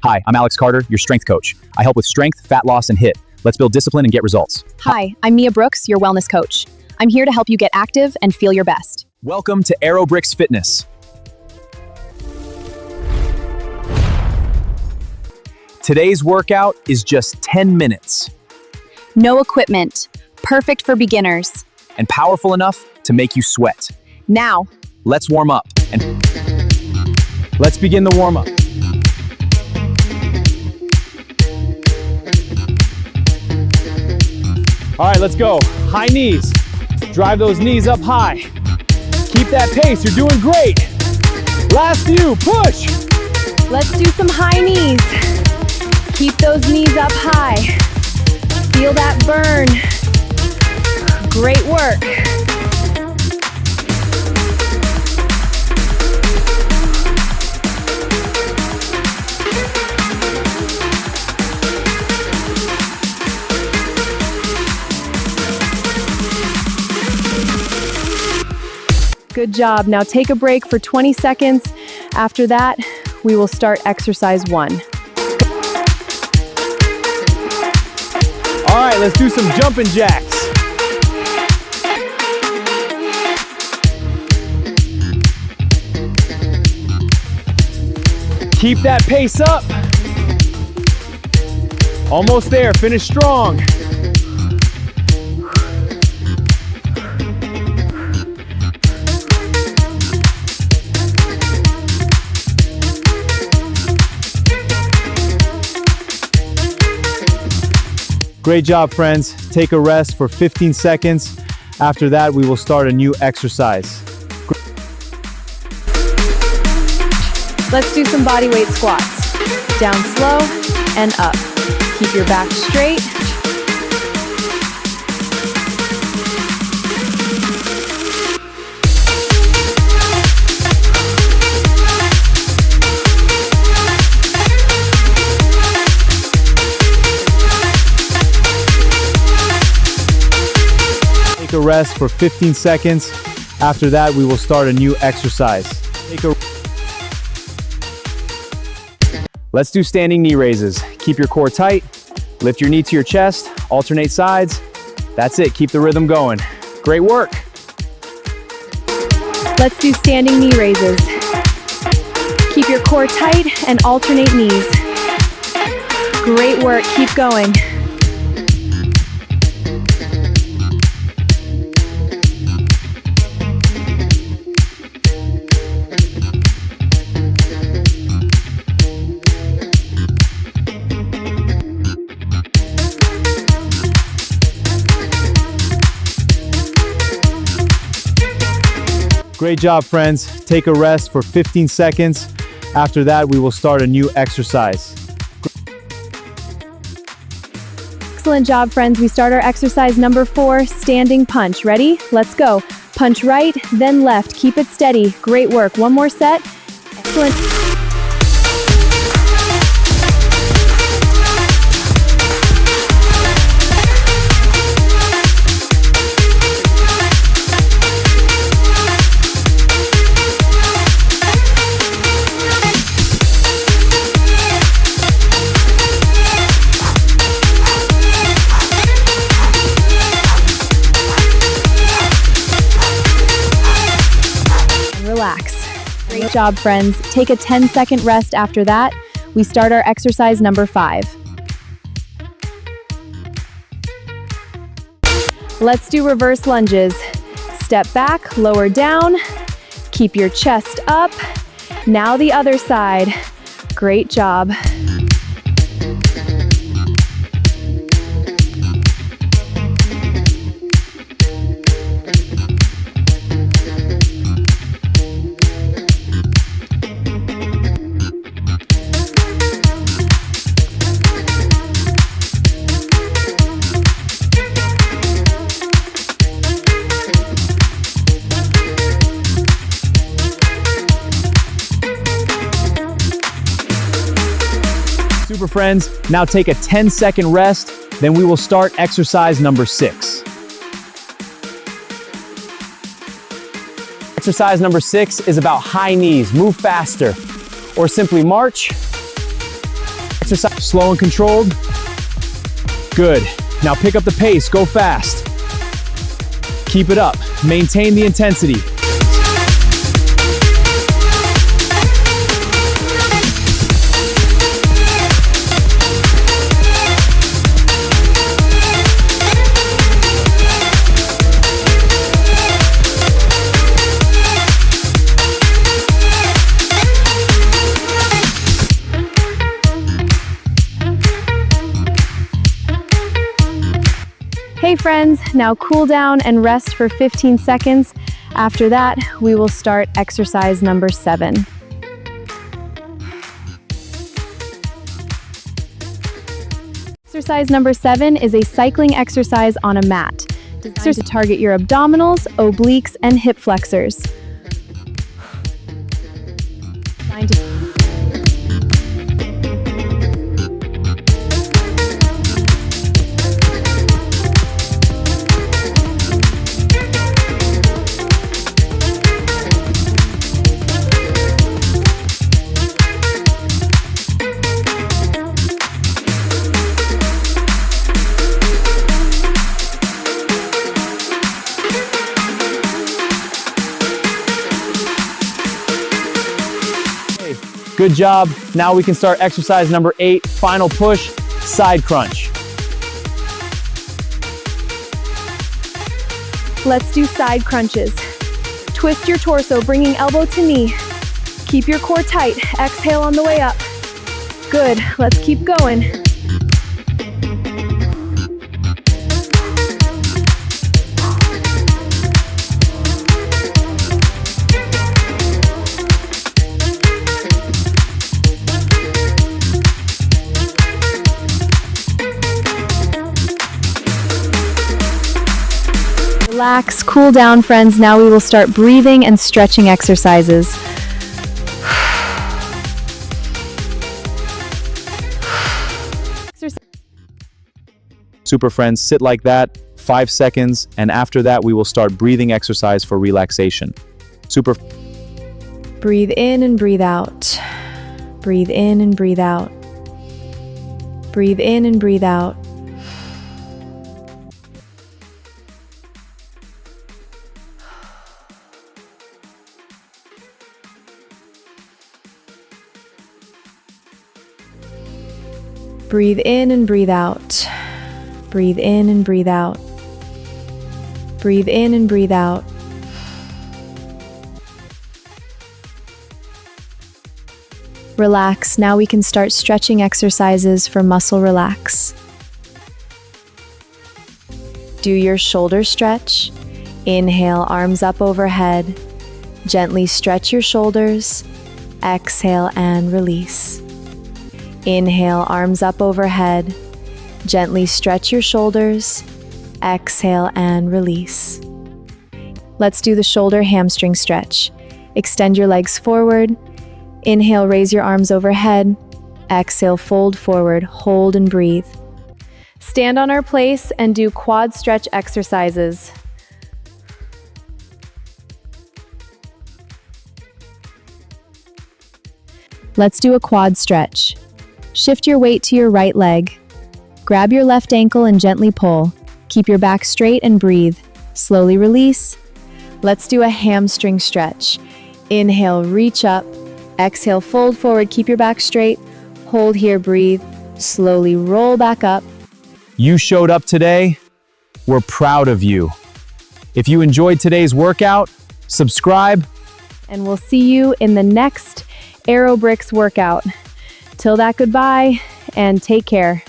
Hi, I'm Alex Carter, your strength coach. I help with strength, fat loss, and HIIT. Let's build discipline and get results. Hi, I'm Mia Brooks, your wellness coach. I'm here to help you get active and feel your best. Welcome to AeroBricks Fitness. Today's workout is just 10 minutes. No equipment, perfect for beginners. And powerful enough to make you sweat. Now, let's warm up. And let's begin the warm up. All right, let's go. High knees. Drive those knees up high. Keep that pace, you're doing great. Last few, push. Let's do some high knees. Keep those knees up high. Feel that burn. Great work. Good job. Now take a break for 20 seconds. After that, we will start exercise 1. All right, let's do some jumping jacks. Keep that pace up. Almost there, finish strong. Great job, friends. Take a rest for 15 seconds. After that, we will start a new exercise. Let's do some bodyweight squats. Down slow and up. Keep your back straight. A rest for 15 seconds. After that, we will start a new exercise. Let's do standing knee raises. Keep your core tight. Lift your knee to your chest. Alternate sides. That's it. Keep the rhythm going. Great work. Let's do standing knee raises. Keep your core tight and alternate knees. Great work. Keep going. Great job, friends. Take a rest for 15 seconds. After that, we will start a new exercise. Excellent job, friends. We start our exercise number 4, standing punch. Ready? Let's go. Punch right, then left. Keep it steady. Great work. One more set. Excellent. Relax. Great job, friends. Take a 10-second rest after that. We start our exercise number 5. Let's do reverse lunges. Step back, lower down. Keep your chest up. Now the other side. Great job. Super friends, now take a 10-second rest, then we will start exercise number 6. Exercise number 6 is about high knees. Move faster, or simply march Exercise slow and controlled. Good. Now pick up the pace, go fast. Keep it up, maintain the intensity. Hey friends, now cool down and rest for 15 seconds. After that, we will start exercise number 7. Exercise number 7 is a cycling exercise on a mat, designed to target your abdominals, obliques, and hip flexors. Good job. Now we can start exercise number 8, final push, side crunch. Let's do side crunches. Twist your torso, bringing elbow to knee. Keep your core tight. Exhale on the way up. Good. Let's keep going. Relax, cool down, friends. Now we will start breathing and stretching exercises. Super friends, sit like that, 5 seconds, and after that we will start breathing exercise for relaxation. Super. Breathe in and breathe out. Breathe in and breathe out. Breathe in and breathe out. Breathe in and breathe out. Breathe in and breathe out. Breathe in and breathe out. Relax. Now we can start stretching exercises for muscle relax. Do your shoulder stretch. Inhale, arms up overhead. Gently stretch your shoulders. Exhale and release. Inhale, arms up overhead. Gently stretch your shoulders. Exhale and release. Let's do the shoulder hamstring stretch. Extend your legs forward. Inhale, raise your arms overhead. Exhale, fold forward, hold and breathe. Stand on our place and do quad stretch exercises. Let's do a quad stretch. Shift your weight to your right leg. Grab your left ankle and gently pull. Keep your back straight and breathe. Slowly release. Let's do a hamstring stretch. Inhale, reach up. Exhale, fold forward, keep your back straight. Hold here, breathe. Slowly roll back up. You showed up today. We're proud of you. If you enjoyed today's workout, subscribe. And we'll see you in the next AeroBricks workout. Till that, goodbye and take care.